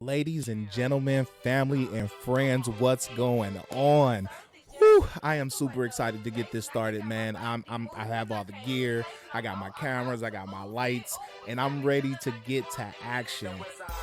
Ladies and gentlemen, family and friends, what's going on? Whew, I am super excited to get this started, man. I have all the gear, I got my cameras, I got my lights, and I'm ready to get to action.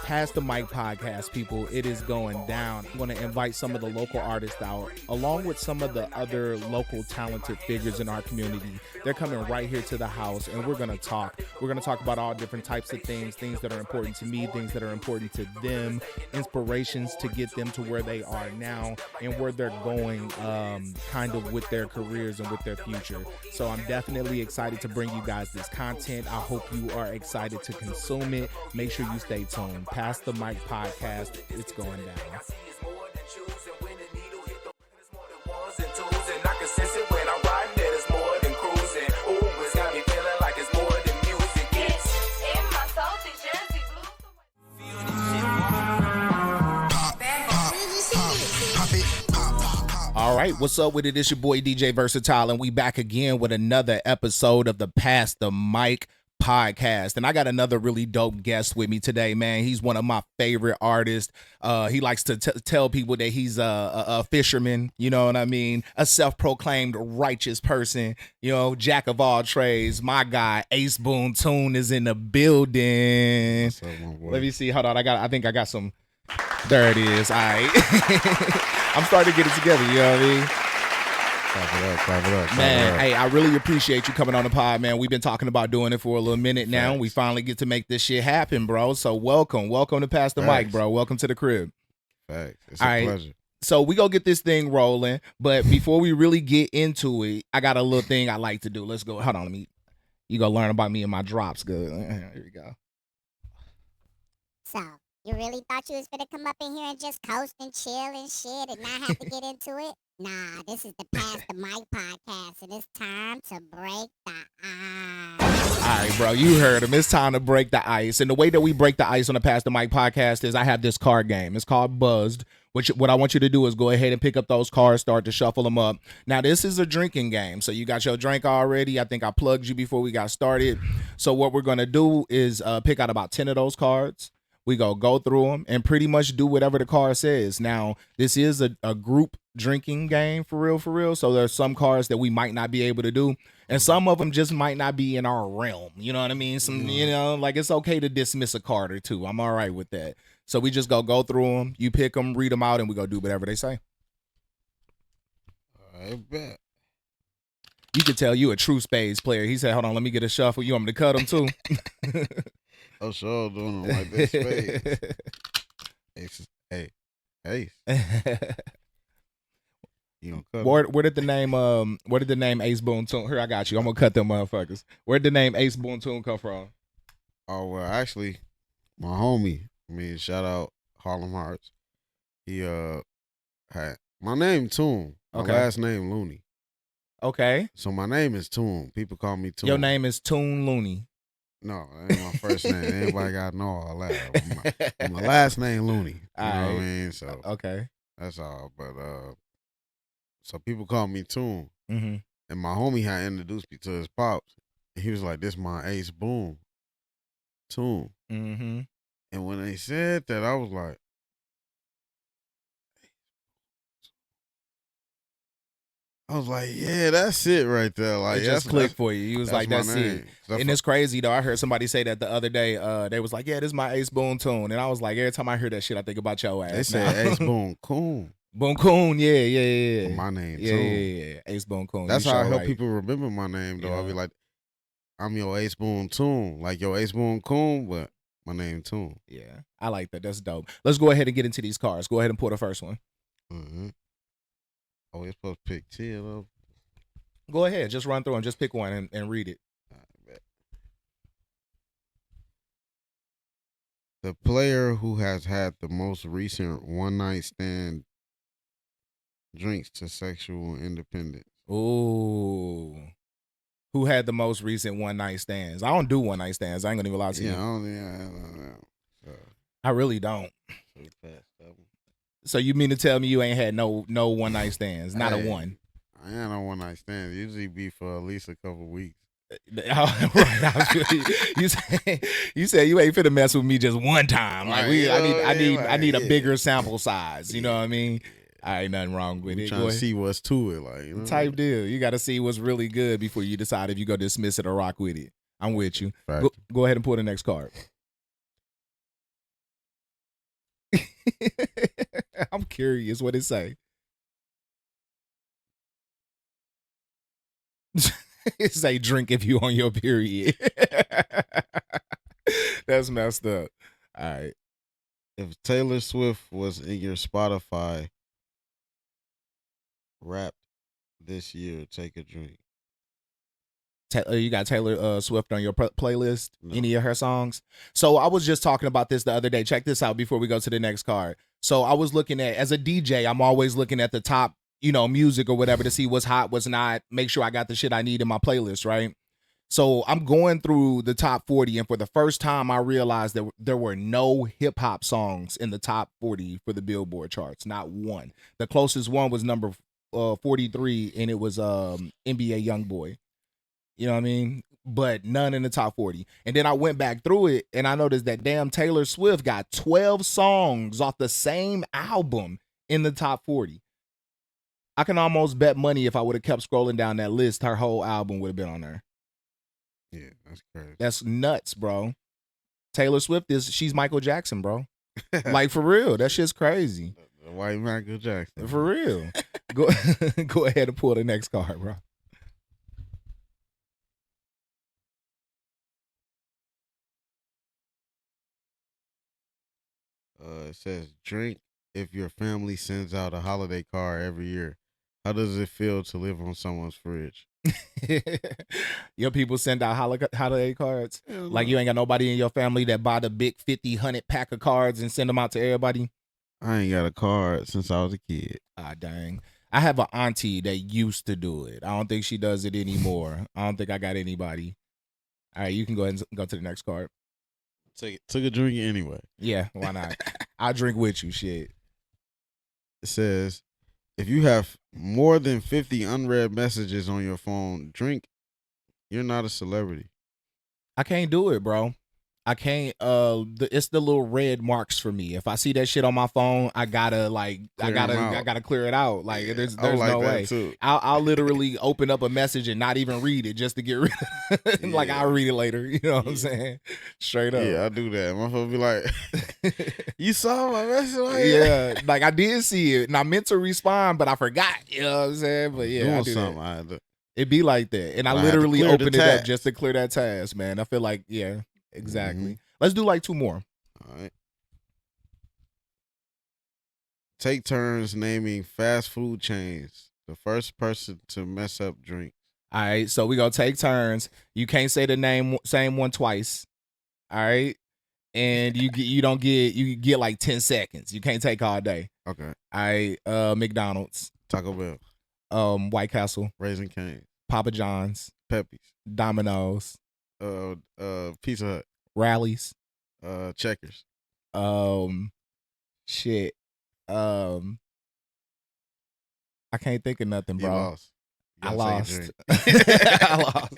Past the Mic podcast, people, it is going down. I'm going to invite some of the local artists out, along with some of the other local talented figures in our community. They're coming right here to the house, and we're going to talk. We're going to talk about all different types of things that are important to me, things that are important to them, inspirations to get them to where they are now and where they're going, kind of with their careers and with their future. So I'm definitely excited to bring you guys this content. I hope you are excited to consume it. Make sure you stay tuned. Past the Mic podcast, it's going down. All right, what's up with it? It's your boy DJ Versityle, and we back again with another episode of the Past the Mic podcast. And I got another really dope guest with me today, man. He's one of my favorite artists. He likes to tell people that he's a fisherman, you know what I mean? A self-proclaimed righteous person, you know, jack of all trades. My guy, Aceboontoon, is in the building. What's up, my boy? Let me see. Hold on. I think I got some. There it is. All right. I'm starting to get it together, you know what I mean? Clap it up. Man, hey, I really appreciate you coming on the pod, man. We've been talking about doing it for a little minute now. Thanks. We finally get to make this shit happen, bro. So welcome to Past the Mic, Thanks. bro. Welcome to the crib. Facts. It's All a right. pleasure. So we gonna get this thing rolling, but before we really get into it, I got a little thing I like to do. Let's go. Hold on, you gonna learn about me and my drops. Good. Here we go. So, you really thought you was gonna come up in here and just coast and chill and shit and not have to get into it? Nah, this is the Past the Mic podcast, and it's time to break the ice. All right, bro, you heard him. It's time to break the ice. And the way that we break the ice on the Past the Mic podcast is I have this card game. It's called Buzzed. What I want you to do is go ahead and pick up those cards, start to shuffle them up. Now, this is a drinking game. So you got your drink already. I think I plugged you before we got started. So what we're going to do is pick out about 10 of those cards. We go through them and pretty much do whatever the card says. Now, this is a group drinking game for real. So there's some cards that we might not be able to do. And some of them just might not be in our realm. You know what I mean? Like it's okay to dismiss a card or two. I'm all right with that. So we just go through them. You pick them, read them out, and we go do whatever they say. I bet. You could tell you a true spades player. He said, hold on, let me get a shuffle. You want me to cut them too? I'm sure doing them like this. Ace. Hey. Ace. You don't cut Where did the name Aceboontoon? Here, I got you. I'm gonna cut them motherfuckers. Where did the name Aceboontoon come from? Oh, well, actually, my homie, shout out Harlem Hearts. He had my name Toon. My Okay. last name Looney. Okay. So my name is Toon. People call me Toon. Your name is Toon Looney. No, that ain't my first name. Everybody got to know all that. My last name Looney. You know what I Alright. mean? So Okay. that's all. But so people call me Toon. Mm-hmm. And my homie had introduced me to his pops. And he was like, "This my Ace Boom Toon." Mm-hmm. And when they said that, I was like, yeah, that's it right there. Like, It just clicked for you. You was like, my that's name. it. And it's crazy though. I heard somebody say that the other day. They was like, yeah, this is my Aceboontoon. And I was like, every time I hear that shit, I think about your ass. They said Ace Boom Coon. Booncoon, yeah. My name Yeah, Toon. yeah. Aceboontoon. That's You how I sure help right. people remember my name, though. Yeah. I'll be like, I'm your Ace Boom Toon. Like your Ace Boom Coon, but my name Toon. Yeah, I like that. That's dope. Let's go ahead and get into these cards. Go ahead and pull the first one. Mm-hmm. Oh, we're supposed to pick 10 of them. Go ahead. Just run through them. Just pick one and read it. I bet. The player who has had the most recent one-night stand drinks to sexual independence. Ooh. Who had the most recent one night stands? I don't do one night stands. I ain't gonna even lie to you. Yeah, I don't. So, I really don't. so we passed that one. So you mean to tell me you ain't had no one night stands? Not a Hey, one. I ain't on one-night stands. Usually be for at least a couple weeks. Right. You said you ain't finna mess with me just one time. Like Right, I need a yeah. bigger sample size. You know what I mean? Yeah. I ain't nothing wrong with We it. trying Go to ahead. see what's to it, like, you know. Type deal. You got to see what's really good before you decide if you go dismiss it or rock with it. I'm with you. Fact. Go ahead and pull the next card. I'm curious what it say. It say drink if you on your period. That's messed up. All right. If Taylor Swift was in your Spotify Wrapped this year, take a drink. You got Taylor Swift on your playlist? No. Any of her songs? So I was just talking about this the other day. Check this out before we go to the next card. So I was looking at, as a DJ, I'm always looking at the top, music or whatever to see what's hot, what's not, make sure I got the shit I need in my playlist, right? So I'm going through the top 40, and for the first time, I realized that there were no hip hop songs in the top 40 for the Billboard charts. Not one. The closest one was number 43, and it was NBA YoungBoy. You know what I mean? But none in the top 40. And then I went back through it, and I noticed that damn Taylor Swift got 12 songs off the same album in the top 40. I can almost bet money if I would have kept scrolling down that list, her whole album would have been on there. Yeah, that's crazy. That's nuts, bro. Taylor Swift she's Michael Jackson, bro. Like, for real. That shit's crazy. The white Michael Jackson. For real. Go ahead and pull the next card, bro. It says drink if your family sends out a holiday card every year. How does it feel to live on someone's fridge? Your people send out holiday cards. Hell Like, no. you ain't got nobody in your family that buy the big 50, 100 pack of cards and send them out to everybody? I ain't got a card since I was a kid. Ah, dang. I have an auntie that used to do it. I don't think she does it anymore. I don't think I got anybody. All right, you can go ahead and go to the next card. Took a drink anyway. Yeah, why not? I'll drink with you, shit. It says, if you have more than 50 unread messages on your phone, drink. You're not a celebrity. I can't do it, bro. I can't. It's the little red marks for me. If I see that shit on my phone, I gotta clear it out. Like, there's like no that way. too. I'll literally open up a message and not even read it just to get rid of it. Like, Yeah. I'll read it later. You know what I'm saying? Straight up. Yeah, I do that. My phone be like, you saw my message? Like, Yeah, like, I did see it and I meant to respond, but I forgot. You know what I'm saying? But yeah, I doing do something. that. I had to, It be like that, and I I had to literally clear the opened it up task. just to clear that task, man. I feel like, yeah, exactly. Mhm. Let's do like two more. all right. Take turns naming fast food chains. The first person to mess up drinks. All right, so we gonna take turns. You can't say the same one twice. All right, and you get like 10 seconds. You can't take all day. Okay. All right, McDonald's, Taco Bell, White Castle, Raising Cane, Papa John's, Peppies, Domino's, Pizza Hut, Rallies, Checkers. shit, I can't think of nothing, You bro. lost. You I gotta take a lost. drink. I lost.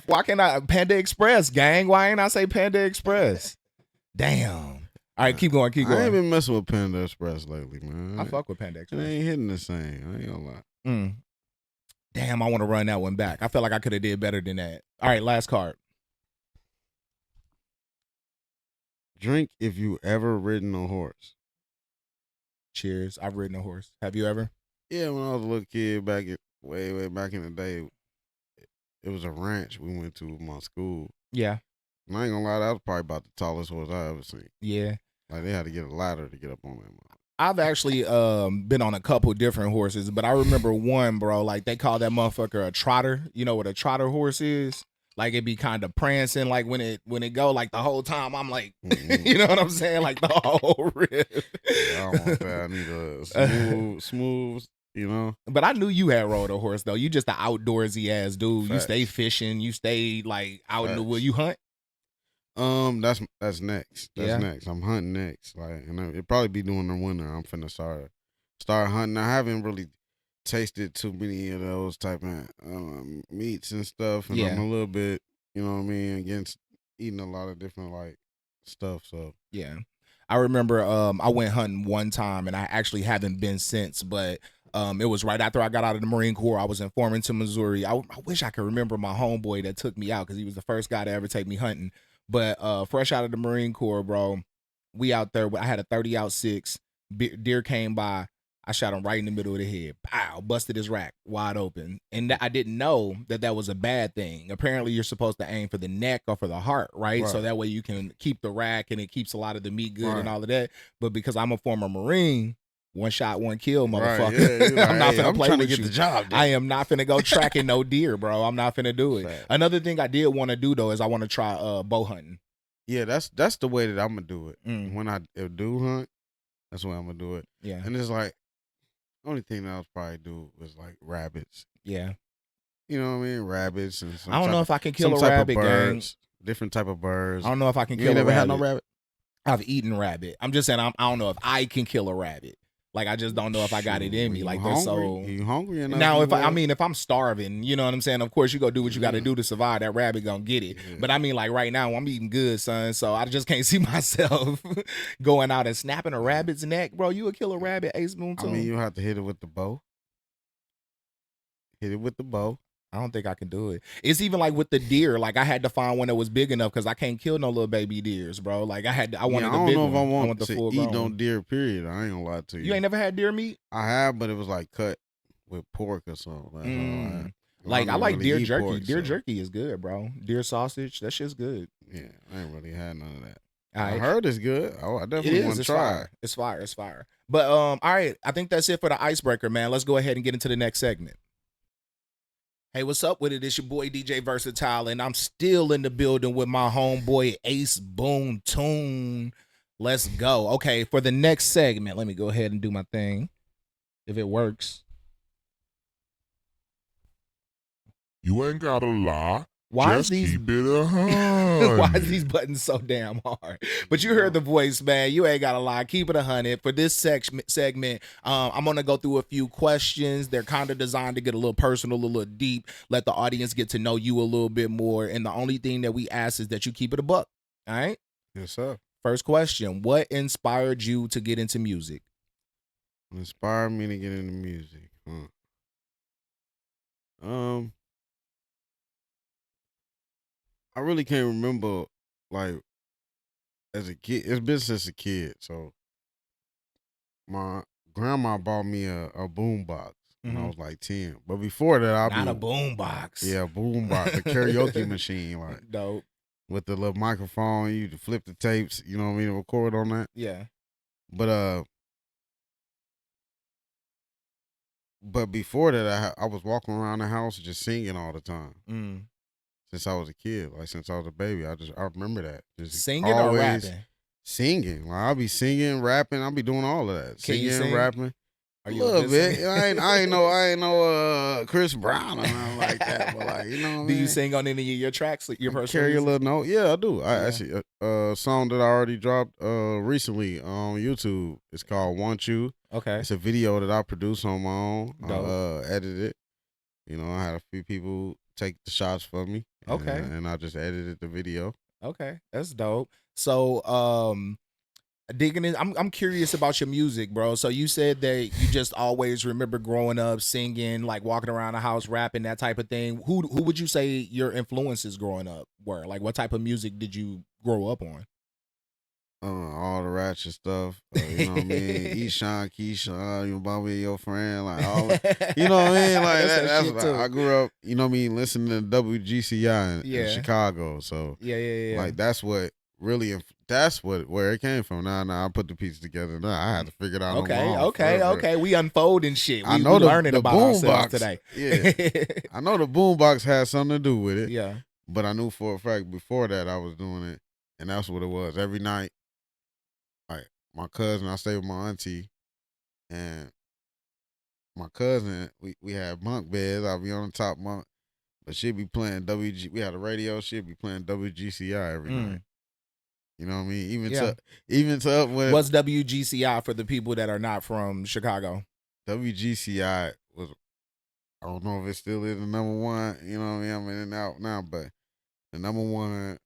Why can't I? Panda Express, gang. Why ain't I say Panda Express? Damn. All right, keep going. Keep I ain't going. been messing with Panda Express lately, man. I fuck with Panda It Express. ain't hitting the same. I ain't gonna lie. Damn, I want to run that one back. I feel like I could have did better than that. All right, last card. Drink if you ever ridden a horse. Cheers. I've ridden a horse. Have you ever? Yeah, when I was a little kid way back in the day, it was a ranch we went to with my school. Yeah. And I ain't gonna lie, that was probably about the tallest horse I ever seen. Yeah. Like, they had to get a ladder to get up on that motherfucker. I've actually been on a couple different horses, but I remember one, bro, like they call that motherfucker a trotter. You know what a trotter horse is? Like, it be kind of prancing, like when it go, like the whole time I'm like, you know what I'm saying? Like the whole rip. Yeah, I don't want that. I need a smooth, you know. But I knew you had rode a horse though. You just an outdoorsy ass dude. You Facts. stay fishing. You stay like out in the Facts. wood. You hunt? That's next. That's Yeah. next. I'm hunting next. Like, and it probably be during the winter. I'm finna start hunting. I haven't really tasted too many of those type of meats and stuff, and Yeah. I'm a little bit, you know what I mean, against eating a lot of different like stuff. So Yeah. I remember I went hunting one time, and I actually haven't been since, but it was right after I got out of the Marine Corps. I was in Farmington, Missouri. I wish I could remember my homeboy that took me out because he was the first guy to ever take me hunting. But fresh out of the Marine Corps, bro, we out there. I had a 30-06. Deer came by. I shot him right in the middle of the head. Pow! Busted his rack wide open. And I didn't know that was a bad thing. Apparently, you're supposed to aim for the neck or for the heart, right? So Right. that way you can keep the rack and it keeps a lot of the meat good and Right. all of that. But because I'm a former Marine, one shot, one kill, Right, motherfucker. yeah, you're like, I'm not hey, finna I'm play trying to with get you. the job done. I am not finna go tracking no deer, bro. I'm not finna do it. Fact. Another thing I did want to do though is I want to try bow hunting. Yeah, that's the way that I'm gonna do it. Mm. When I do hunt, that's the way I'm gonna do it. Yeah. And it's like the only thing that I'll probably do is like rabbits. Yeah. You know what I mean? Rabbits and some I don't know if I can kill some a type rabbit, of gang. birds, different type of birds. I don't know if I can You kill ain't a never rabbit. had no rabbit? I've eaten rabbit. I'm just saying I don't know if I can kill a rabbit. Like I just don't know if I got it in me. Shoot, Like you they're hungry? so. You hungry enough? Now, you if I will. mean, if I'm starving, you know what I'm saying. Of course, you go do what you got to Yeah. do to survive. That rabbit gonna get it. Yeah. But I mean, like right now, I'm eating good, son. So I just can't see myself going out and snapping a rabbit's neck, bro. You would kill a rabbit, Aceboontoon? I mean, you have to hit it with the bow. Hit it with the bow. I don't think I can do it. It's even like with the deer. Like I had to find one that was big enough because I can't kill no little baby deers, bro. Like I wanted I a don't big know one. if I want the to full eat grown no one. deer. Period. I ain't gonna lie to you. You ain't never had deer meat? I have, but it was like cut with pork or something. That's all I had. Like I don't like really deer eat jerky. pork, Deer so, jerky is good, bro. Deer sausage, that shit's good. Yeah, I ain't really had none of that. All I right. heard it's good. I It definitely is. want to It's try fire. it. It's fire. It's fire. But all right. I think that's it for the icebreaker, man. Let's go ahead and get into the next segment. Hey, what's up with it? It's your boy DJ Versityle, and I'm still in the building with my homeboy Aceboontoon. Let's go. Okay, for the next segment, let me go ahead and do my thing. If it works. You ain't gotta lie. Why Just is these keep it 100. why is these buttons so damn hard? But you heard the voice, man. You ain't gotta lie. Keep it 100. For this segment, I'm gonna go through a few questions. They're kind of designed to get a little personal, a little deep, let the audience get to know you a little bit more. And the only thing that we ask is that you keep it a buck. All right. Yes, sir. First question: what inspired you to get into music? What inspired me to get into music? I really can't remember, like, as a kid. It's been since a kid. So my grandma bought me a boom box when I was like 10. But before that, Not a boom box. Yeah, a boom box, a karaoke machine, like Dope. with the little microphone. You to flip the tapes, you know what I mean, record on that. Yeah. But before that, I was walking around the house just singing all the time. Since I was a kid, like since I was a baby, I remember that. Just Singing or rapping? Singing. Like I'll be singing, rapping. I'll be doing all of that. Can you sing? Rapping. Are A you little good bit. singer? I ain't no Chris Brown or nothing like that. But like, you know what I Do you mean? sing on any of your tracks? Your personal Carry a music? little note. Yeah, I do. I Yeah. actually a song that I already dropped recently on YouTube. It's called Want You. Okay. It's a video that I produced on my own. Dope. I edited it. You know, I had a few people take the shots for me. Okay. And I just edited the video. Okay, that's dope. So, digging in, I'm curious about your music, bro. So you said that you just always remember growing up singing, like walking around the house, rapping, that type of thing. Who would you say your influences growing up were? Like, what type of music did you grow up on? All the ratchet stuff. You know what I mean? Eshawn, Keisha, your Bobby, your friend, like all that. You know what I mean? Like that's shit what too. I grew up, you know what I mean, listening to WGCI in Yeah. Chicago. So Yeah. like that's what really where it came from. Now I put the pieces together. Now I had to figure it out. Okay. We unfolding shit. I We know learning the about boom ourselves box today. Yeah. I know the boombox had something to do with it. Yeah. But I knew for a fact before that I was doing it, and that's what it was. Every night, like my cousin, I stayed with my auntie, and my cousin, we had bunk beds. I'd be on the top bunk, but she'd be playing We had a radio. She'd be playing WGCI every night. You know what I mean? Even to up with What's WGCI for the people that are not from Chicago? WGCI I don't know if it still is the number one. You know what I mean? I'm in and out now, but the number one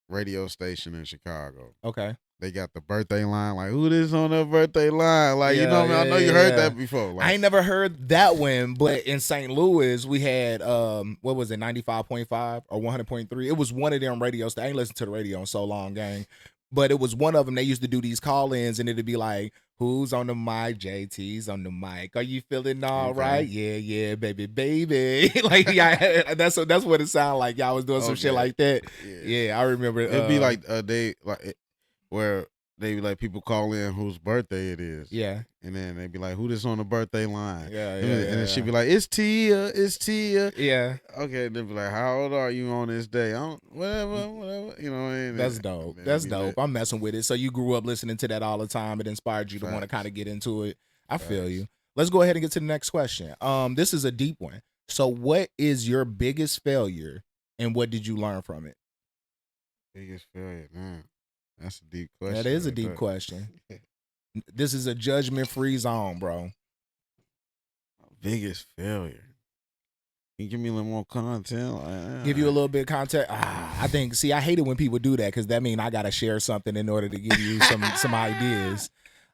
radio station in Chicago. Okay. They got the birthday line. Like, who this on the birthday line? Like, you Yeah, know what I mean? I know you heard that before. Like, I ain't never heard that one, but in St. Louis, we had what was it, 95.5 or 100.3? It was one of them radios. I ain't listened to the radio in so long, gang. But it was one of them. They used to do these call-ins, and it'd be like, "Who's on the mic? JT's on the mic. Are you feeling all right? Yeah, baby, baby." Like, yeah, that's what it sounded like. Y'all was doing some shit like that. Yeah, I remember. It'd be like they like where they be like people call in whose birthday it is. Yeah. And then they be like, who this on the birthday line? Yeah. And then she'd be like, it's Tia. Yeah. Okay, they'd be like, how old are you on this day? Whatever. You know what I mean? That's dope. That's dope. I'm messing with it. So you grew up listening to that all the time. It inspired you to want to kind of get into it. I feel you. Let's go ahead and get to the next question. This is a deep one. So what is your biggest failure and what did you learn from it? Biggest failure, man. That's a deep question. That is a deep question. This is a judgment-free zone, bro. Biggest failure. Can you give me a little more content? Give you a little bit of content. I think. See, I hate it when people do that because that means I gotta share something in order to give you some ideas.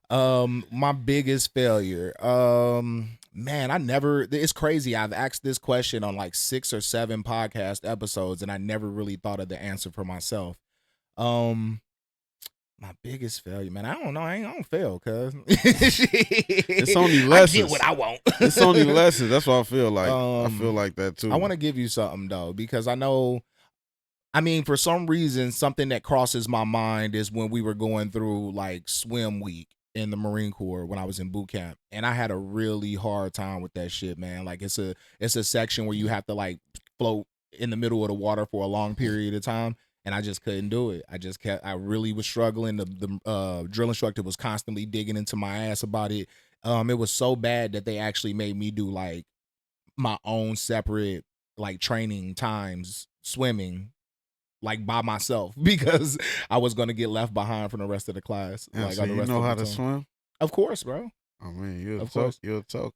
My biggest failure. Man, I never. It's crazy. I've asked this question on like 6 or 7 podcast episodes, and I never really thought of the answer for myself. My biggest failure, man. I don't know. I don't fail, cuz. It's only lessons. I get what I want. It's only lessons. That's what I feel like. I feel like that too. I want to give you something though, because I know. I mean, for some reason, something that crosses my mind is when we were going through like swim week in the Marine Corps when I was in boot camp, and I had a really hard time with that shit, man. Like it's a section where you have to like float in the middle of the water for a long period of time. And I just couldn't do it. I really was struggling. The drill instructor was constantly digging into my ass about it. It was so bad that they actually made me do like my own separate like training times swimming like by myself because I was going to get left behind from the rest of the class. Yeah, like so you know how to swim? Of course, bro. I mean, you're a toke.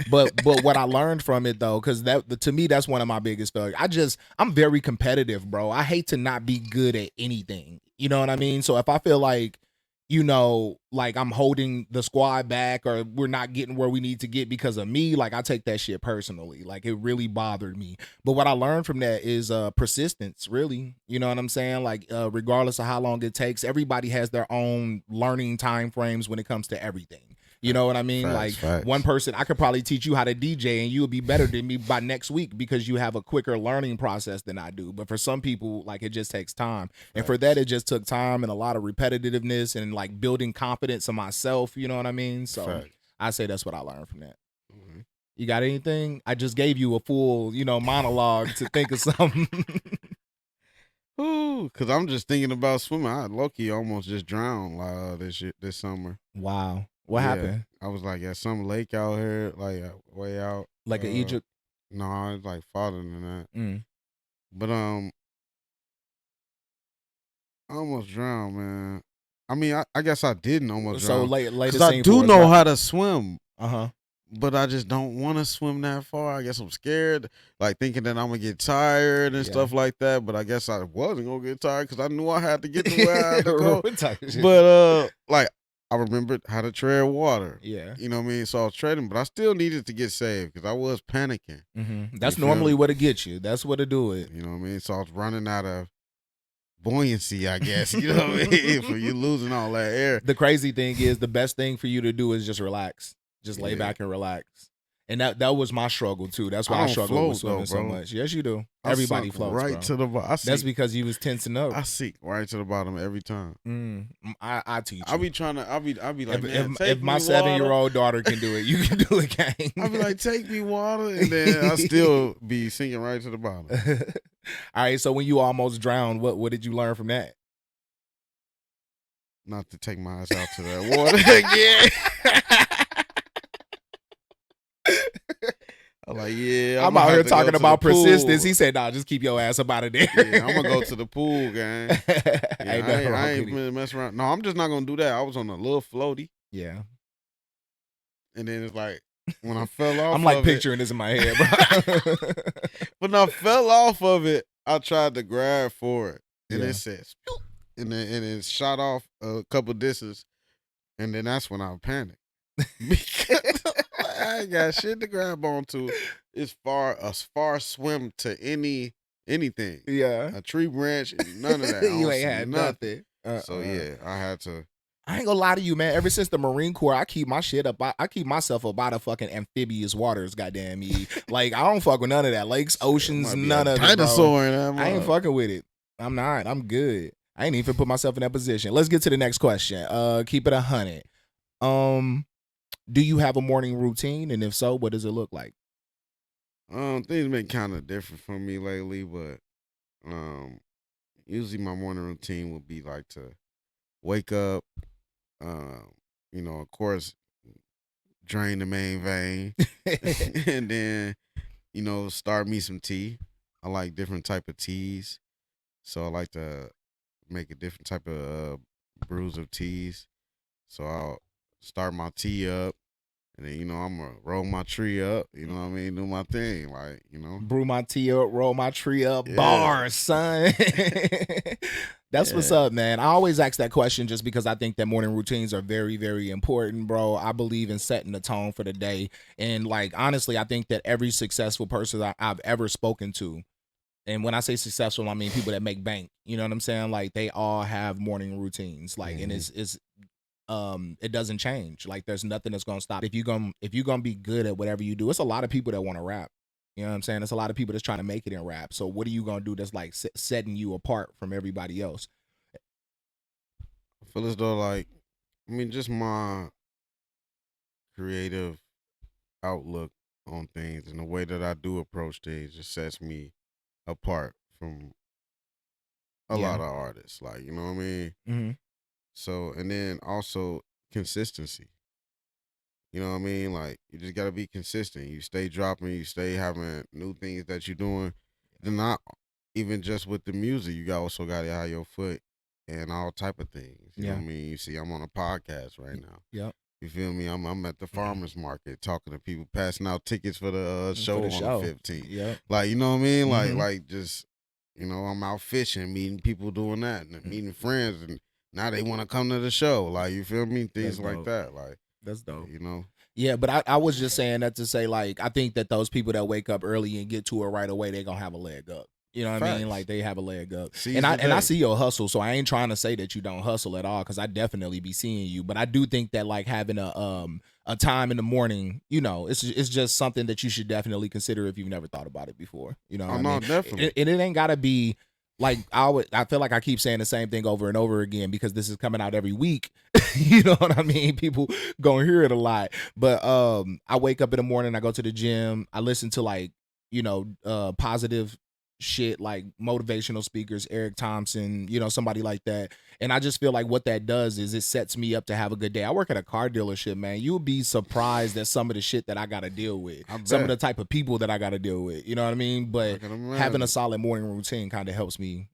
But what I learned from it though, because to me that's one of my biggest failures. I'm very competitive, bro. I hate to not be good at anything. You know what I mean? So if I feel like, you know, like I'm holding the squad back or we're not getting where we need to get because of me, like I take that shit personally. Like it really bothered me. But what I learned from that is persistence, really. You know what I'm saying? Like regardless of how long it takes, everybody has their own learning time frames when it comes to everything. You know what I mean? Facts. One person, I could probably teach you how to DJ and you would be better than me by next week because you have a quicker learning process than I do. But for some people, like it just takes time. And for that, it just took time and a lot of repetitiveness and like building confidence in myself. You know what I mean? So I say that's what I learned from that. Mm-hmm. You got anything? I just gave you a full, monologue to think of something. Ooh, because I'm just thinking about swimming. I low-key almost just drowned this summer. Wow. What happened? I was like at some lake out here, like way out. Like in Egypt? No, it's like farther than that. Mm. But I almost drowned, man. I mean, I guess I didn't almost drown. So later, because I do know how to swim. But I just don't want to swim that far. I guess I'm scared, like thinking that I'm gonna get tired and stuff like that. But I guess I wasn't gonna get tired because I knew I had to get to where I had to go. But like. I remembered how to tread water. Yeah. You know what I mean? So I was treading, but I still needed to get saved because I was panicking. Mm-hmm. That's normally what it gets you. That's what it do it. You know what I mean? So I was running out of buoyancy, I guess. You know what I mean? For you losing all that air. The crazy thing is the best thing for you to do is just relax. Just lay back and relax. And that was my struggle too. That's why I struggle with swimming so much. Yes, you do. Everybody floats, right bro. To the bottom. That's because you was tensing up. I sink right to the bottom every time. I teach you. I'll be like, if my 7-year-old daughter can do it, you can do it, gang. I'll be like, take me water, and then I'll still be sinking right to the bottom. All right, so when you almost drowned, what did you learn from that? Not to take my ass out to that water again. I'm like, I'm out here talking about persistence. He said, "Nah, just keep your ass up out of there." Yeah, I'm gonna go to the pool, gang. I ain't messing around. No, I'm just not gonna do that. I was on a little floaty. Yeah. And then it's like when I fell off I'm like of it, picturing this in my head, bro. when I fell off of it, I tried to grab for it, and Yeah. it says, and it shot off a couple disses, and then that's when I panicked because I ain't got shit to grab onto. It's far swim to anything, Yeah. a tree branch, and none of that. I You don't ain't see had nothing. nothing. So yeah, I had to. I ain't gonna lie to you, man. Ever since the Marine Corps, I keep my shit up. I keep myself up out of fucking amphibious waters, goddamn me. Like, I don't fuck with none of that. Lakes, There oceans, might be none a of it, bro. dinosaur in that I ain't mug. fucking with it. I'm not. I'm good. I ain't even put myself in that position. Let's get to the next question. Keep it 100. Do you have a morning routine? And if so, what does it look like? Things been kind of different for me lately, but usually my morning routine would be like to wake up, um, of course, drain the main vein, and then start me some tea. I like different type of teas, so I like to make a different type of brews of teas. So I'll start my tea up, and then I'm gonna roll my tree up. You know what I mean? Do my thing, like Brew my tea up, roll my tree up, Yeah. bars, son. That's what's Yeah. up, man. I always ask that question just because I think that morning routines are very, very important, bro. I believe in setting the tone for the day. And like, honestly, I think that every successful person I've ever spoken to, and when I say successful, I mean people that make bank, you know what I'm saying? Like, they all have morning routines. Like, and it doesn't change. Like, there's nothing that's gonna stop. If you're gonna be good at whatever you do, it's a lot of people that want to rap. You know what I'm saying? There's a lot of people that's trying to make it in rap. So what are you gonna do that's like setting you apart from everybody else? I feel as though just my creative outlook on things and the way that I do approach things just sets me apart from a Yeah. lot of artists. Like, you know what I mean? Mm-hmm. So, and then also consistency. You know what I mean? Like, you just gotta be consistent. You stay dropping, you stay having new things that you're doing. Then not even just with the music, you also gotta have your foot and all type of things. You know what I mean? You see, I'm on a podcast right now. Yep. You feel me? I'm at the farmers market talking to people, passing out tickets for the show on the 15th. Yep. Like, you know what I mean? Mhm. Like just I'm out fishing, meeting people doing that, and meeting friends, and now they want to come to the show. Like, you feel me? Things That's like dope. that. Like, That's dope. Yeah, but I was just saying that to say, like, I think that those people that wake up early and get to it right away, they're gonna have a leg up. You know what I mean? Facts. Like, they have a leg up. Seize And the I day. see your hustle, so I ain't trying to say that you don't hustle at all, because I definitely be seeing you. But I do think that, like, having a time in the morning, it's just something that you should definitely consider if you've never thought about it before. You know what I no, mean? definitely. And it ain't gotta be like, I feel like I keep saying the same thing over and over again because this is coming out every week. You know what I mean? People gonna hear it a lot. But I wake up in the morning, I go to the gym, I listen to, like, positive shit, like motivational speakers, Eric Thompson, somebody like that. And I just feel like what that does is it sets me up to have a good day. I work at a car dealership, man. You'll be surprised at some of the shit that I gotta deal with, some of the type of people that I gotta deal with. You know what I mean? But having a solid morning routine kind of helps me,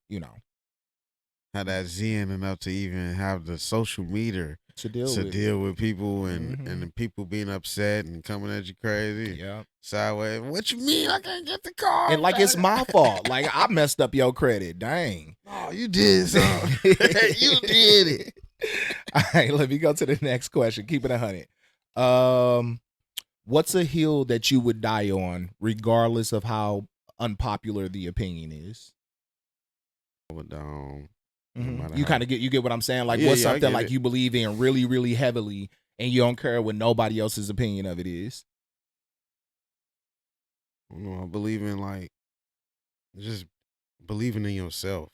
have that zen enough to even have the social meter to deal with people and the people being upset and coming at you crazy. Yeah. Sideways. What you mean I can't get the car? And like, it's my fault. Like, I messed up your credit. Dang. Oh, you did something. You did it. All right, let me go to the next question. Keep it 100. What's a hill that you would die on, regardless of how unpopular the opinion is? I would You kind of get what I'm saying? Like, Yeah, what's yeah, I something get like it. you believe in really, really heavily, and you don't care what nobody else's opinion of it is? I believe in just believing in yourself.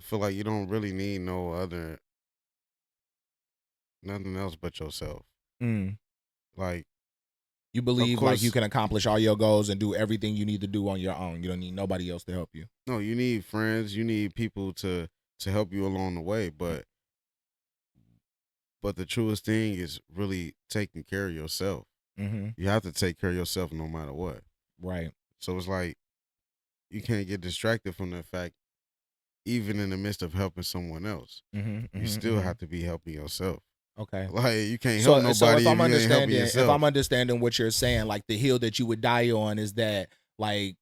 I feel like you don't really need nothing else but yourself. Like, You believe like you course- can accomplish all your goals and do everything you need to do on your own. You don't need nobody else to help you. no, you need friends, you need people to help you along the way, but the truest thing is really taking care of yourself. Mm-hmm. You have to take care of yourself no matter what. Right. So it's like you can't get distracted from the fact, even in the midst of helping someone else, you still have to be helping yourself. Okay. Like you can't So, help nobody if I'm if you ain't helping understanding, yourself. what you're saying, like the hill that you would die on is that like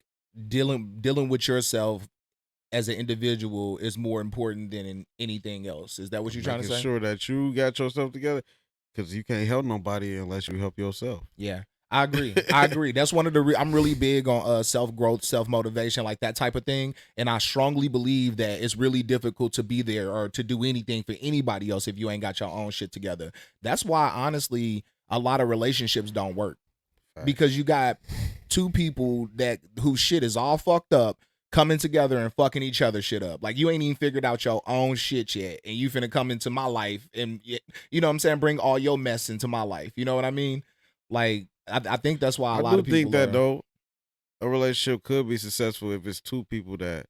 dealing with yourself as an individual is more important than in anything else. Is that what you're trying to Making say? sure that you got yourself together, because you can't help nobody unless you help yourself. Yeah, I agree. That's one of the. I'm really big on self growth, self motivation, like that type of thing. And I strongly believe that it's really difficult to be there or to do anything for anybody else if you ain't got your own shit together. That's why, honestly, a lot of relationships don't work because you got two people that whose shit is all fucked up coming together and fucking each other shit up. Like you ain't even figured out your own shit yet, and you finna come into my life and you know what I'm saying, bring all your mess into my life. You know what I mean? Like I think that's why a I lot do of people think that are, though, a relationship could be successful if it's two people that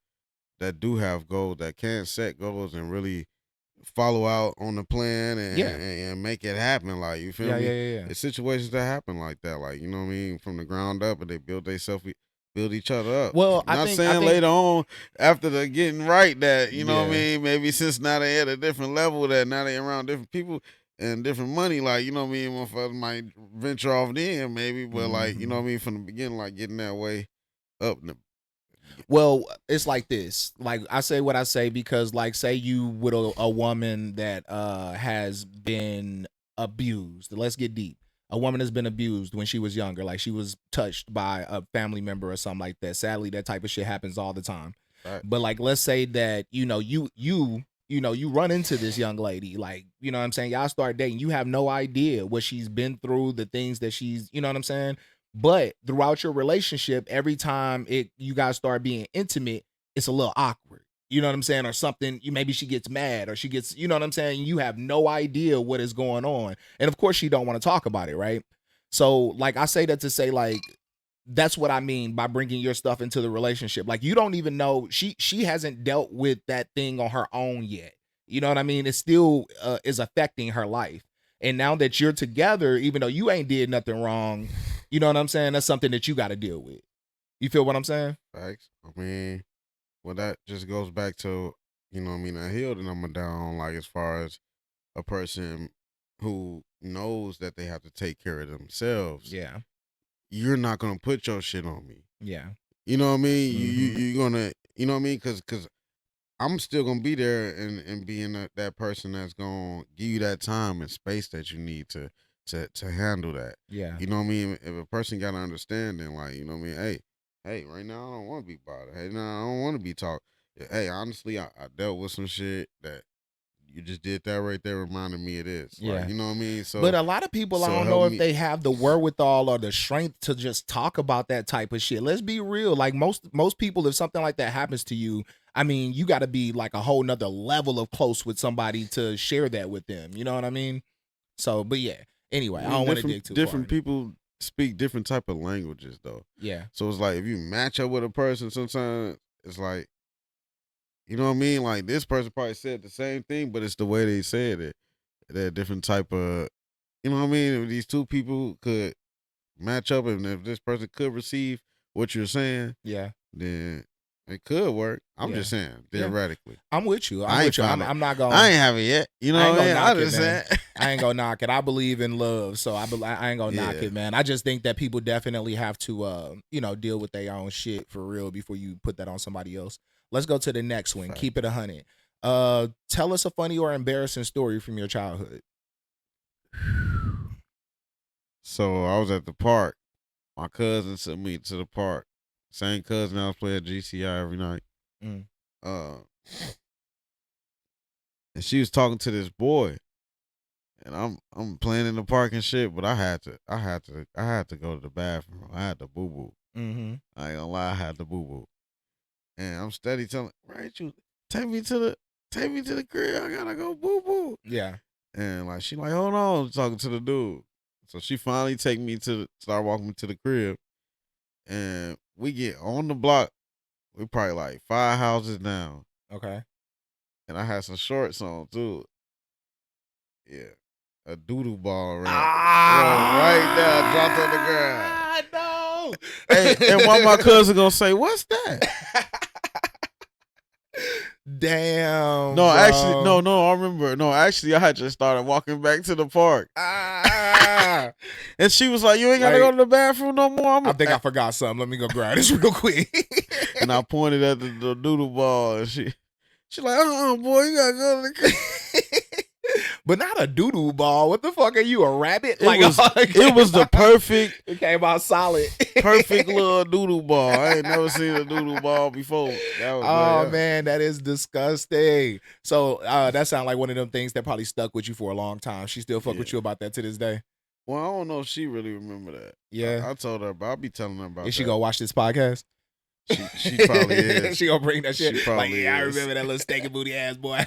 do have goals, that can set goals and really follow out on the plan Yeah. and make it happen. Like, you feel me? yeah. It's situations that happen like that. Like, you know what I mean? From the ground up, and they build each other up. Well, Not saying later on after the getting right that, you know what I Yeah. mean? Maybe since now they at a different level, that now they around different people and different money, like, you know what I mean? Motherfuckers might venture off then maybe, but like, you know what I mean? From the beginning, like getting that way up. Well, it's like this. Like I say what I say because, like, say you with a woman that has been abused. Let's get deep. A woman has been abused when she was younger, like she was touched by a family member or something like that. Sadly, that type of shit happens all the time. Right. But like, let's say that you run into this young lady, like, you know what I'm saying, y'all start dating. You have no idea what she's been through, the things that she's, you know what I'm saying. But throughout your relationship, every time you guys start being intimate, it's a little awkward. You know what I'm saying? Or something, maybe she gets mad or she gets, you know what I'm saying? You have no idea what is going on. And of course she don't want to talk about it, right? So like I say that to say, like, that's what I mean by bringing your stuff into the relationship. Like you don't even know, she hasn't dealt with that thing on her own yet. You know what I mean? It still is affecting her life. And now that you're together, even though you ain't did nothing wrong, you know what I'm saying? That's something that you got to deal with. You feel what I'm saying? Facts. I mean, well, that just goes back to, you know what I mean, that hill that I'm down, like, as far as a person who knows that they have to take care of themselves. Yeah. You're not going to put your shit on me. Yeah. You know what I mean? Mhm. You're going to, you know what I mean? Because I'm still going to be there and being that person that's going to give you that time and space that you need to handle that. Yeah. You know what I mean? If a person got to understand, then, like, you know what I mean? Hey, right now I don't want to be bothered. Hey, no, I don't want to be talked. Hey, honestly, I dealt with some shit that you just did that right there, reminded me of this. Yeah. Like, you know what I mean? So, but a lot of people, I so don't help know if me- they have the wherewithal or the strength to just talk about that type of shit. Let's be real. Like most people, if something like that happens to you, I mean, you got to be like a whole nother level of close with somebody to share that with them. You know what I mean? So, but yeah. Anyway, I don't want to dig too far. different people speak different type of languages, though. Yeah. So it's like if you match up with a person, sometimes it's like, you know what I mean? Like this person probably said the same thing, but it's the way they said it. They're a different type of, you know what I mean? If these two people could match up, and if this person could receive what you're saying, Yeah. then it could work. I'm just saying, theoretically. I'm with you. I ain't with you. found I'm not going. I ain't have it yet. You know I ain't what I gonna mean? knock I it, just man. saying. I ain't gonna knock it. I believe in love, so I ain't gonna knock it, man. I just think that people definitely have to, deal with their own shit for real before you put that on somebody else. Let's go to the next one. Fact. Keep it 100. Tell us a funny or embarrassing story from your childhood. So I was at the park. My cousin took me to the park. Same cousin I was playing GCI every night. Mm. And she was talking to this boy. And I'm playing in the park and shit, but I had to go to the bathroom. I had to boo boo. Mm-hmm. I ain't gonna lie, I had to boo boo. And I'm steady telling, right, you take me to the crib. I gotta go boo boo. Yeah. And like she like, hold on, talking to the dude. So she finally start walking me to the crib. And we get on the block. We probably like 5 houses down. Okay. And I had some shorts on too. Yeah. A doodle ball ran right there, dropped on the ground. No. Hey, and one of my cousins gonna say, "What's that?" Damn. No, bro. actually, no. I remember. No, actually, I had just started walking back to the park, Ah. and she was like, "You ain't gotta Like, go to the bathroom no more." I think I forgot something. Let me go grab this real quick. And I pointed at the doodle ball, and she like, boy, you gotta go to the. But not a doodoo ball. What the fuck are you, a rabbit? It was the perfect. It came out solid. Perfect little doodle ball. I ain't never seen a doodle ball before. That was Oh man, that is disgusting. So that sounds like one of them things that probably stuck with you for a long time. She still fuck with you about that to this day. Well, I don't know if she really remember that. Yeah. I told her, but I'll be telling her about that. Is she gonna watch this podcast? She probably is. She gonna bring that shit. She probably I is. remember that little steaky booty ass boy.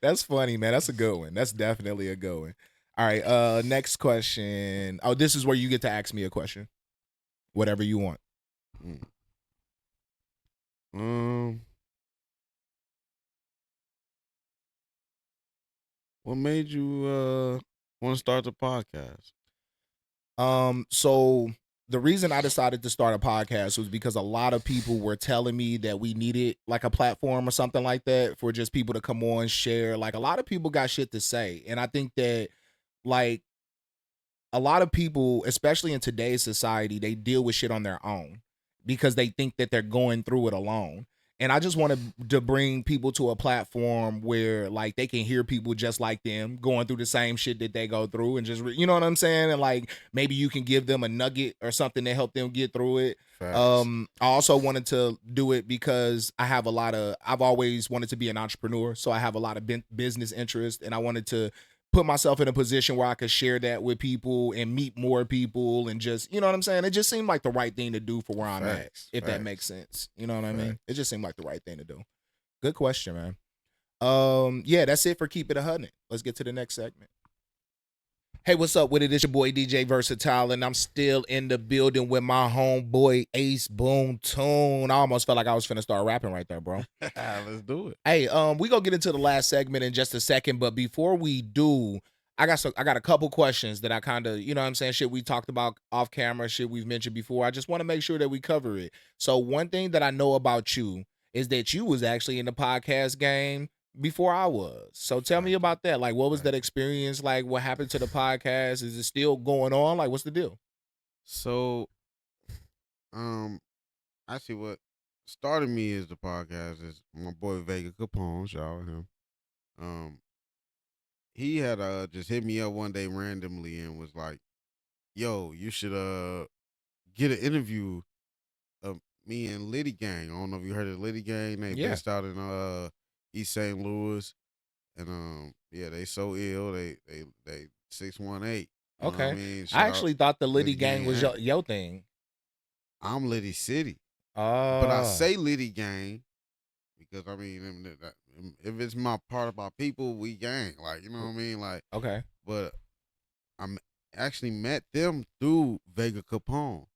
That's funny, man. That's a good one. That's definitely a good one. All right. Next question. Oh, this is where you get to ask me a question. Whatever you want. What made you want to start the podcast? So the reason I decided to start a podcast was because a lot of people were telling me that we needed like a platform or something like that for just people to come on, share. Like a lot of people got shit to say. And I think that like a lot of people, especially in today's society, they deal with shit on their own because they think that they're going through it alone. And I just wanted to bring people to a platform where like they can hear people just like them going through the same shit that they go through and just, you know what I'm saying? And like maybe you can give them a nugget or something to help them get through it. Facts. I also wanted to do it because I've always wanted to be an entrepreneur. So I have a lot of business interest, and I wanted to put myself in a position where I could share that with people and meet more people and just, you know what I'm saying? It just seemed like the right thing to do for where I'm at, if that makes sense. You know what I mean? It just seemed like the right thing to do. Good question, man. Yeah, that's it for Keep It 100. Let's get to the next segment. Hey, what's up with it? It's your boy DJ Versityle, and I'm still in the building with my homeboy Aceboontoon. I almost felt like I was finna start rapping right there, bro. Let's do it. Hey, we gonna get into the last segment in just a second, but before we do, I got a couple questions that I kind of, you know what I'm saying, shit we talked about off camera, shit we've mentioned before. I just want to make sure that we cover it. So one thing that I know about you is that you was actually in the podcast game before I was. So tell me about that. Like, what was that experience like? What happened to the podcast? Is it still going on? Like, what's the deal? So, actually, what started me is the podcast is my boy Vega Capone. Shout out him. He had just hit me up one day randomly and was like, "Yo, you should get an interview of me and Liddy Gang. I don't know if you heard of Liddy Gang. They based out in East St. Louis, and yeah, they so ill. They 618. Okay. I mean? I actually thought the Liddy Gang was your thing. I'm Liddy City, Oh. but I say Liddy Gang because I mean, if it's my part of my people, we gang. Like, you know what I mean? Like, okay. But I actually met them through Vega Capone.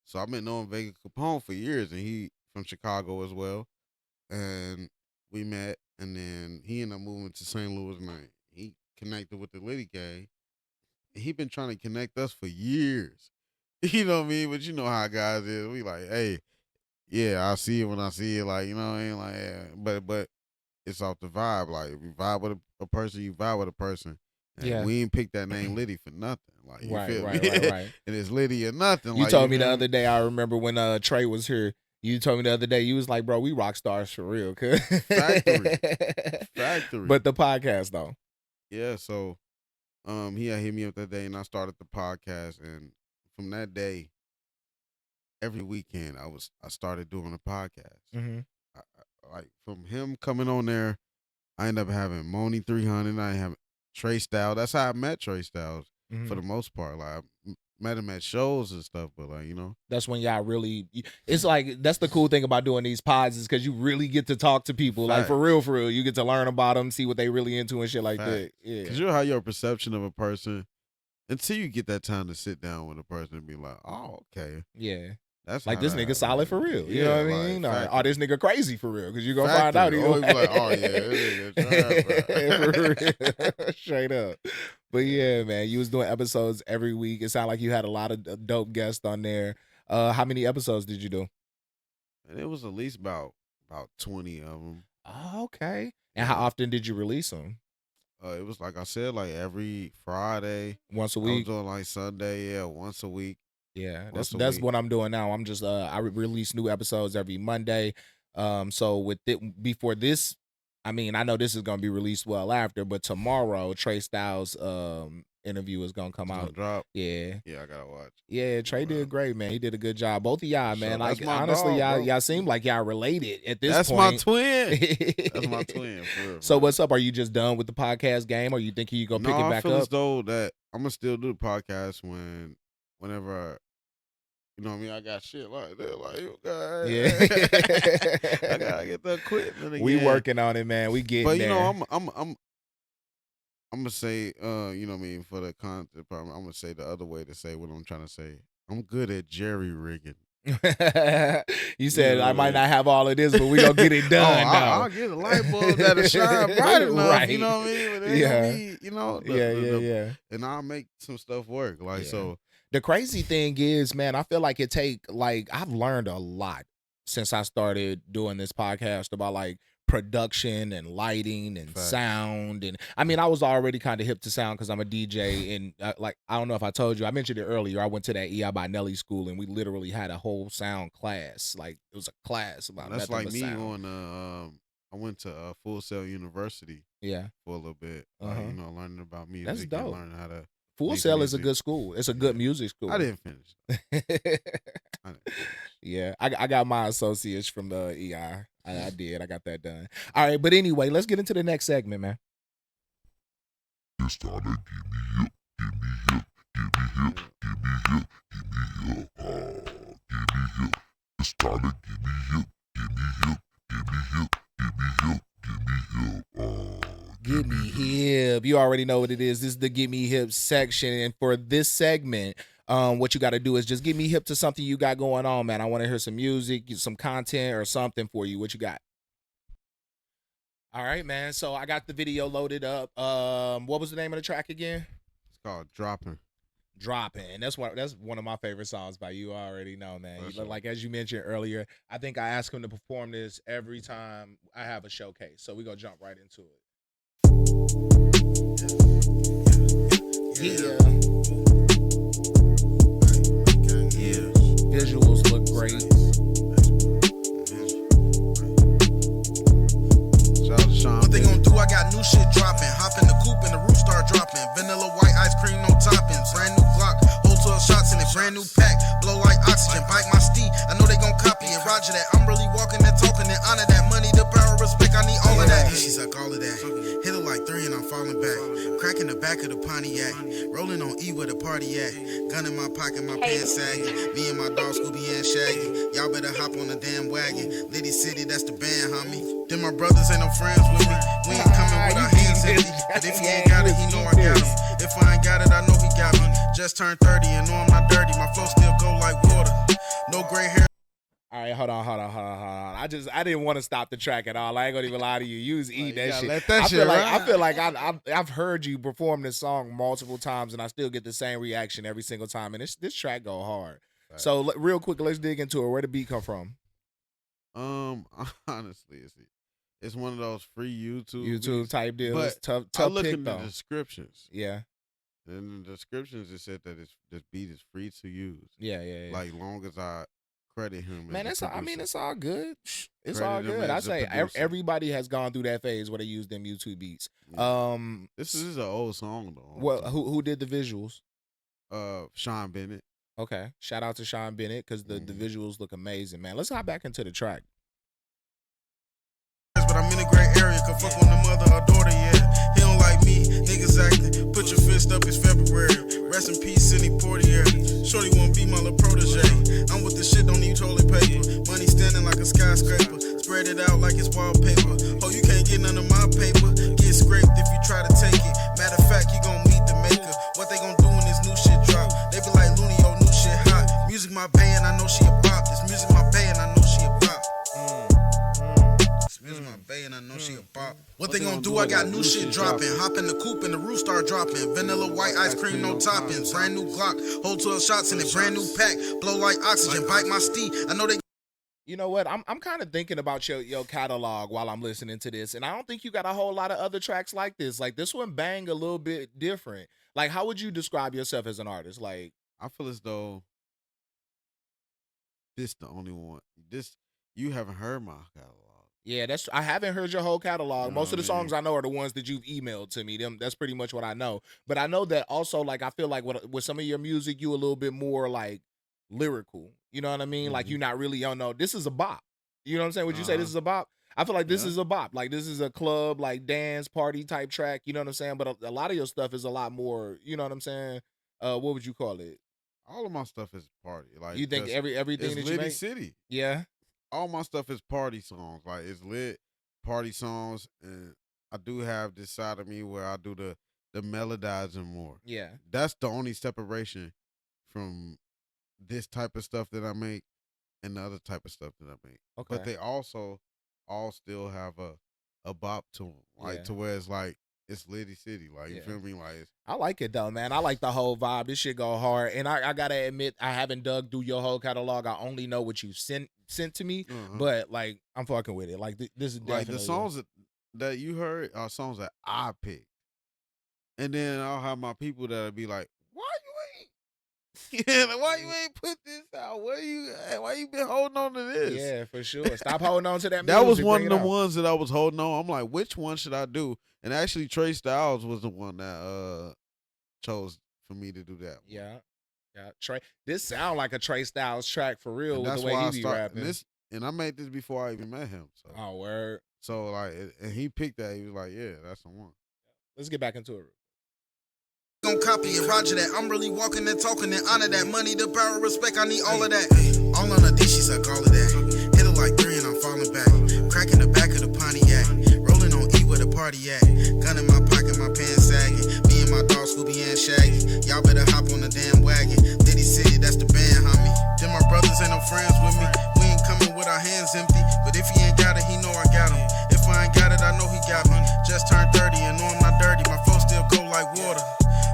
So I've been knowing Vega Capone for years, and he from Chicago as well. And we met, and then he ended up moving to St. Louis, and he connected with the Liddy Gang. He been trying to connect us for years. You know what I mean? But you know how guys is. We like, hey, yeah, I'll see it when I see it. Like, you know what I mean? Like, yeah. But it's off the vibe. Like, if you vibe with a person, you vibe with a person. And we ain't picked that name Liddy for nothing. Like, you feel me? Right. And it's Liddy or nothing. You like, told me the other day, I remember when Trey was here, you told me the other day, you was like, bro, we rock stars for real. Factory. But the podcast, though. Yeah, so he had hit me up that day, and I started the podcast. And from that day, every weekend, I started doing a podcast. Mm-hmm. Like, from him coming on there, I ended up having Moni 300. I have Trey Styles. That's how I met Trey Styles for the most part. Like, I met him at shows and stuff, but like, you know, that's when y'all really. It's like that's the cool thing about doing these pods is because you really get to talk to people. Like for real. You get to learn about them, see what they really into and shit like that. Yeah, because you'll have your perception of a person until you get that time to sit down with a person and be like, oh, okay, yeah. That's like this nigga solid for real. You know what I mean? Like, oh, this nigga crazy for real. Because you're going to find out. Always be like, oh, yeah, this nigga straight up. But yeah, man, you was doing episodes every week. It sounded like you had a lot of dope guests on there. How many episodes did you do? And it was at least about 20 of them. Oh, okay. And how often did you release them? It was like I said, like every Friday. Once a I was week? doing like Sunday, yeah, once a week. Yeah, Once a that's week. what I'm doing now. I'm just I release new episodes every Monday. So with it before this, I mean, I know this is gonna be released well after, but tomorrow Trey Styles interview is gonna come It's gonna out. drop. Yeah. Yeah, I gotta watch. Yeah, Trey did great, man. He did a good job. Both of y'all, For sure. man. That's Like my honestly, dog, bro. y'all seem like y'all related at this That's my point. twin. That's my twin. For real, So man. what's up? Are you just done with the podcast game, or you think you gonna pick it I back feel as up? though that I'm gonna still do the podcast whenever you know what I mean. I got shit like that, like Yeah. I gotta get the equipment again. We working on it, man. We getting but there. I'm gonna say, you know what I mean, for the content department, I'm gonna say the other way to say what I'm trying to say. I'm good at jerry rigging. You said know I what might I mean? not have all of this, but we gonna get it done. I'll get a light bulb that'll shine bright enough. Right. You know what I mean? But it ain't gonna be, you know, Yeah. and I'll make some stuff work. Like Yeah. so. The crazy thing is, man, I feel like I've learned a lot since I started doing this podcast about like production and lighting and Facts. sound. And I mean, I was already kind of hip to sound because I'm a DJ. And like, I don't know if I told you, I mentioned it earlier. I went to that EI by Nelly school and we literally had a whole sound class. Like it was a class about That's nothing like but me sound. on I went to Full Sail University Yeah. for a little bit. Uh-huh. You know, learning about music. That's dope. And learning how to Full make Sail is a music. good school. It's a good music school. I didn't finish. I didn't finish. Yeah, I got my associates from the EI. I did. I got that done. All right, but anyway, let's get into the next segment, man. It's time to give me hip, give me hip, give me hip, give me hip, give me hip. It's time to give me hip, give me hip, give me hip, give me hip, give me hip, Get me hip. You already know what it is. This is the Get Me Hip section. And for this segment, what you got to do is just get me hip to something you got going on, man. I want to hear some music, some content or something for you. What you got? All right, man. So I got the video loaded up. What was the name of the track again? It's called Dropping. Dropping. That's one of my favorite songs by you. I already know, man. For sure. Like as you mentioned earlier, I think I ask him to perform this every time I have a showcase. So we gonna jump right into it. Yeah. Visuals look great. Shout out to Sean. What they gon' do? I got new shit dropping. Hop in the coupe and the roof start dropping. Vanilla white ice cream, no toppings. Brand new Glock, hold 12 shots in it. Brand new pack, blow like oxygen. Bite my steed, I know they gon' copy it. Roger that. I'm really walking and talking and honor that. Money, the power, respect. I need all of that. She suck all of that. Hit her like 3 and I'm falling back. Cracking the back of the Pontiac. Rolling on E where the party at. Gun in my pocket, my pants sagging. Me and my dog Scooby and Shaggy. Y'all better hop on the damn wagon. Liddy City, that's the band, homie. Then my brothers ain't no friends with me. We ain't coming with our hands empty. But if he ain't got it, he know I got him. If I ain't got it, I know he got me. Just turned 30 and know I'm not dirty. My flow still go like water. No gray hair. All right, hold on. I didn't want to stop the track at all. I ain't gonna even lie to you. You was eating that shit. Let that I shit feel ride. like I've heard you perform this song multiple times, and I still get the same reaction every single time. And this track go hard. Right. So real quick, let's dig into it. Where the beat come from? Honestly, it's one of those free YouTube YouTube type deals. But Tough I look pick in the though. descriptions. Yeah. And in the descriptions, it said that this beat is free to use. Yeah. Like long as I credit him. Man, as a producer. it's all good. It's Credit all him good. I as a say producer. everybody has gone through that phase where they use them YouTube beats. Yeah. This is an old song though. Well, who did the visuals? Sean Bennett. Okay, shout out to Sean Bennett because the visuals look amazing, man. Let's hop back into the track. But I'm in a gray area, can fuck on the mother or daughter, yeah. He don't like me, niggas acting. Put your fist up, it's February. Rest in peace, Sidney Portier. Shorty won't be my little protege. I'm with the shit, don't need toilet paper. Money standing like a skyscraper. Spread it out like it's wallpaper. Oh, you can't get none of my paper. Get scraped if you try to take it. Matter of fact, you gon' meet the maker. What they gon' do when this new shit drop? They be like, Looney, yo, new shit hot. Music my bae and I know she a bop. This music my bae and I know she a bop. Music my bae and I know she a bop. What they gon' do? I got new shit dropping. Hop in the coupe and the roof start dropping. Vanilla white ice cream, no toppings. Brand new Glock, hold 12 shots in it. Brand new pack, blow like oxygen. Bite my steed. I know they. You know what? I'm kind of thinking about your catalog while I'm listening to this, and I don't think you got a whole lot of other tracks like this. Like this one bang a little bit different. Like how would you describe yourself as an artist? Like I feel as though this the only one. This you haven't heard my catalog. yeah, that's I haven't heard your whole You catalog. know Most what of I the songs mean? I know are the ones that you've emailed to me. Them that's pretty much what I know. But I know that also like I feel like with some of your music, you a little bit more like lyrical. You know what I mean? Like Mm-hmm. you're not really on no. This is a bop. You know what I'm saying? Would you say this Uh-huh. is a bop? I feel like this Yeah. is a bop. Like this is a club like dance party type track. You know what I'm saying? But a lot of your stuff is a lot more. You know what I'm saying? What would you call it? All of my stuff is party, like You think because everything it's that you Litty make? City. Yeah, All my stuff is party songs. Like it's lit party songs, and I do have this side of me where I do the melodizing more. yeah. That's the only separation from this type of stuff that I make and the other type of stuff that I make. But Okay, they also all still have a bop to them, like yeah, to where it's like it's Litty City. Like you yeah. feel me? Like it's I like it though, man. I like the whole vibe. This shit go hard, and I gotta admit, I haven't dug through your whole catalog. I only know what you sent to me, uh but like I'm fucking with it. Like this is like the definitely songs that you heard are songs that I picked. And then I'll have my people that'll be like, "Why you ain't? Yeah, like, why you ain't put this out? Why you been holding on to this?" yeah, for sure. Stop holding on to that That was music. one Bring of it the out. ones that I was holding on. I'm like, which one should I do? And actually, Trey Styles was the one that chose for me to do that one. Yeah, yeah. Trey, this sound like a Trey Styles track for real And with the that's way why he I be start and rapping. this. And I made this before I even met him. Oh, word. So like, and he picked that. He was like, "Yeah, that's the one." Let's get back into it. Gon' copy it, Roger that. I'm really walking and talking and honor that. Money, the power, respect, I need all of that. All on a dish, she suck all of that. Hit her like 3 and I'm falling back. Crack in the back of the Pontiac. Rolling on E where the party at. Gun in my pocket, my pants sagging. Me and my dog Scooby and Shaggy. Y'all better hop on the damn wagon. Diddy City, that's the band, homie. Then my brothers ain't no friends with me. We ain't coming with our hands empty. But if he ain't got it, he know I got him. If I ain't got it, I know he got me. Just turned 30 and know I'm not dirty. My flow still go like water.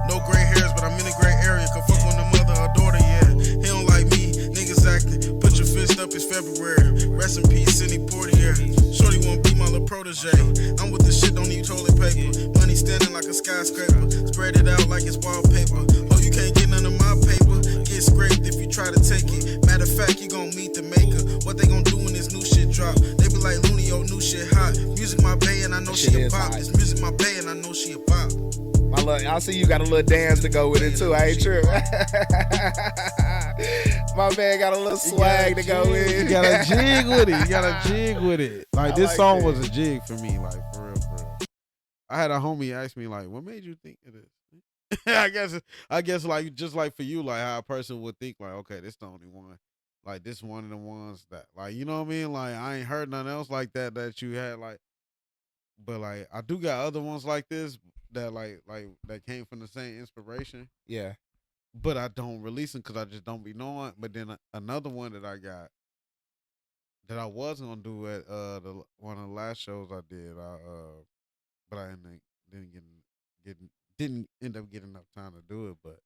No gray hairs, but I'm in a gray area. Can fuck with the mother or daughter, yeah. He don't like me, niggas acting. Put your fist up, it's February. Rest in peace, Cindy Portier. Shorty won't be my little protege. I'm with the shit, don't need toilet paper. Money standing like a skyscraper. Spread it out like it's wallpaper. Oh, you can't get none of my paper. Get scraped if you try to take it. Matter of fact, you gon' meet the maker. What they gon' do when this new shit drop? They be like, Looney, yo, new shit hot. Music my bae and I know Shit she a is pop. hot. This music my bae and I know she a pop. I see you got a little dance to go with it too. I ain't true. My man got a little swag to go with it. You gotta jig with it. You gotta jig with it. Like I this like song that. was a jig for me, like for real, for real. I had a homie ask me like, "What made you think of this?" I guess like just like for you, like how a person would think like, "Okay, this the only one." Like this one of the ones that like you know what I mean? Like I ain't heard nothing else like that you had like. But like I do got other ones like this that like that came from the same inspiration. Yeah. But I don't release them because I just don't be knowing. But then another one that I got that I was gonna do at one of the last shows I did, but I get didn't end up getting enough time to do it. But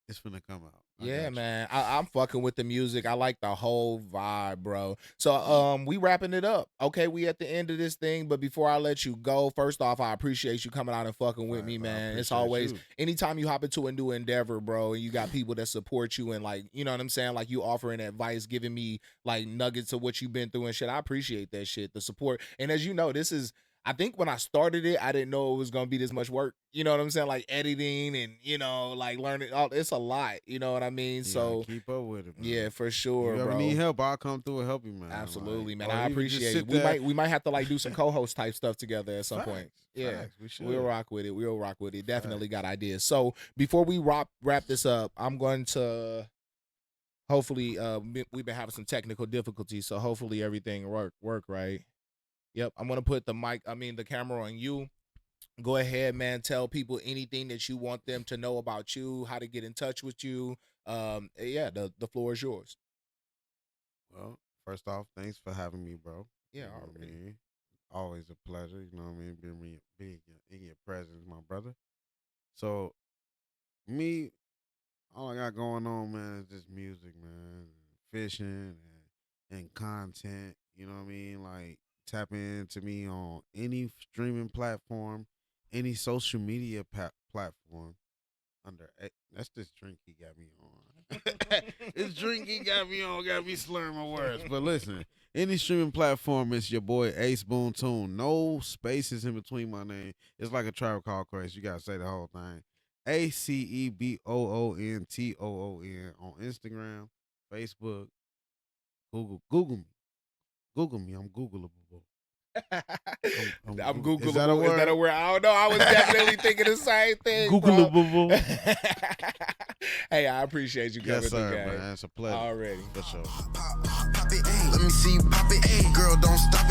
it's finna come out. I Yeah, got you. man. I'm fucking with the music. I like the whole vibe, bro. So we wrapping it up. Okay, we at the end of this thing, but before I let you go, first off, I appreciate you coming out and fucking with Right, me, bro, I man. It's appreciate always you. anytime you hop into a new endeavor, bro, and you got people that support you and like, you know what I'm saying? Like you offering advice, giving me like nuggets of what you've been through and shit. I appreciate that shit, the support. And as you know, this is I think when I started it, I didn't know it was gonna be this much work. You know what I'm saying? Like editing and like learning. It's a lot. You know what I mean? You gotta So keep up with it, man. yeah, for If sure, you ever bro. need help, I'll come through and help you, man. Absolutely, Like, man. or I even just appreciate sit it. We there. might have to like do some co-host type stuff together at some point. Facts, Yeah. facts, we should. We'll rock with it. We'll rock with it. Definitely Facts. got ideas. So before we wrap this up, I'm going to hopefully we've been having some technical difficulties, so hopefully everything work right. Yep. I'm gonna put the camera on you. Go ahead, man. Tell people anything that you want them to know about you, how to get in touch with you. Yeah, the floor is yours. Well, first off, thanks for having me, bro. Yeah, You know what I already. mean? Always a pleasure. You know what I mean? Being in your presence, my brother. So me, all I got going on, man, is just music, man. Fishing and and content. You know what I mean? Like tap into me on any streaming platform, any social media platform. That's this drink he got me on. This drink he got me on got me slurring my words. But listen, any streaming platform, it's your boy Aceboontoon. No spaces in between my name. It's like a Tribe Called Quest. You gotta say the whole thing. Aceboontoon on Instagram, Facebook, Google me. Google me. I'm Googleable. I'm Googleable. Is that a word? Is that a word? I don't know. I was definitely thinking the same thing. Googleable. Hey, I appreciate you coming Yes, sir, through, man. It's a pleasure. Already. For sure. Pop it, let me see you pop it. Girl, don't stop